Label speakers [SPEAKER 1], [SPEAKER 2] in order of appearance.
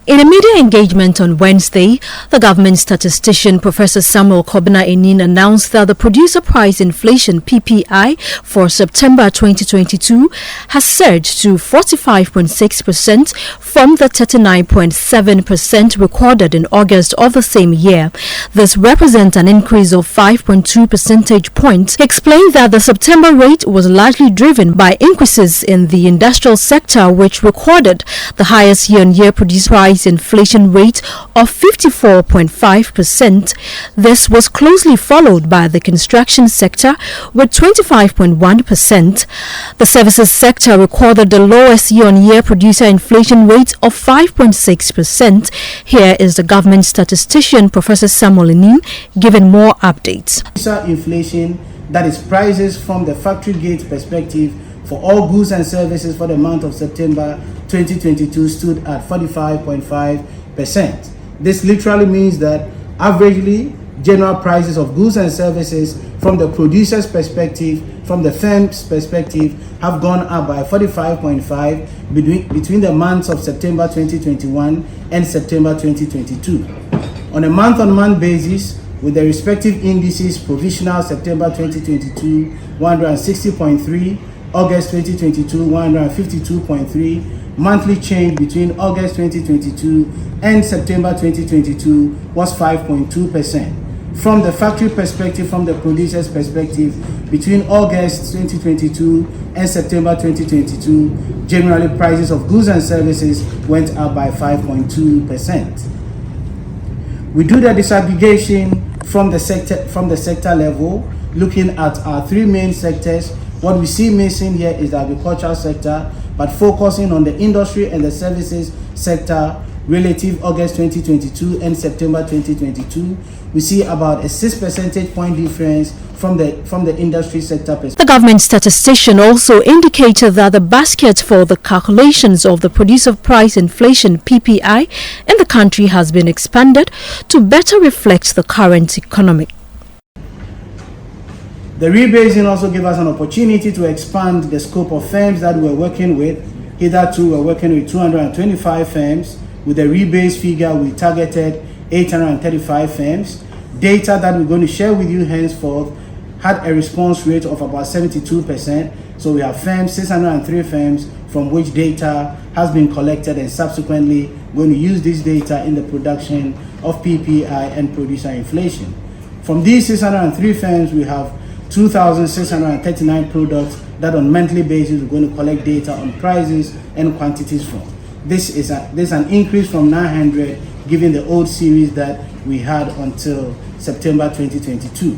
[SPEAKER 1] In a media engagement on Wednesday, the government statistician Professor Samuel Kobina-Enin announced that the producer price inflation (PPI) for September 2022 has surged to 45.6% from the 39.7% recorded in August of the same year. This represents an increase of 5.2 percentage points. He explained that the September rate was largely driven by increases in the industrial sector, which recorded the highest year-on-year producer price inflation rate of 54.5%. This was closely followed by the construction sector with 25.1%. The services sector recorded the lowest year-on-year producer inflation rate of 5.6%. Here is the government statistician Professor Samuel Enin giving more updates.
[SPEAKER 2] Inflation, that is prices from the factory gate perspective for all goods and services for the month of September 2022 stood at 45.5%. This literally means that averagely general prices of goods and services from the producer's perspective, from the firm's perspective, have gone up by 45.5% between the months of September 2021 and September 2022. On a month-on-month basis, with the respective indices, provisional September 2022 160.3, August 2022 152.3, monthly change between August 2022 and September 2022 was 5.2%. From the factory perspective, from the producer's perspective, between August 2022 and September 2022, generally prices of goods and services went up by 5.2%. We do the disaggregation from the sector level, looking at our three main sectors. What we see missing here is the agricultural sector, but focusing on the industry and the services sector relative August 2022 and September 2022, we see about a 6 percentage point difference from the industry sector perspective.
[SPEAKER 1] The government statistician also indicated that the basket for the calculations of the producer price inflation (PPI) in the country has been expanded to better reflect the current economy.
[SPEAKER 2] The rebasing also gave us an opportunity to expand the scope of firms that we're working with. Hitherto, we're working with 225 firms. With the rebase figure, we targeted 835 firms. Data that we're going to share with you henceforth had a response rate of about 72%. So we have 603 firms from which data has been collected, and subsequently we're going to use this data in the production of PPI and producer inflation. From these 603 firms, we have 2,639 products that on monthly basis we're going to collect data on prices and quantities from. This is an increase from 900 given the old series that we had until September 2022.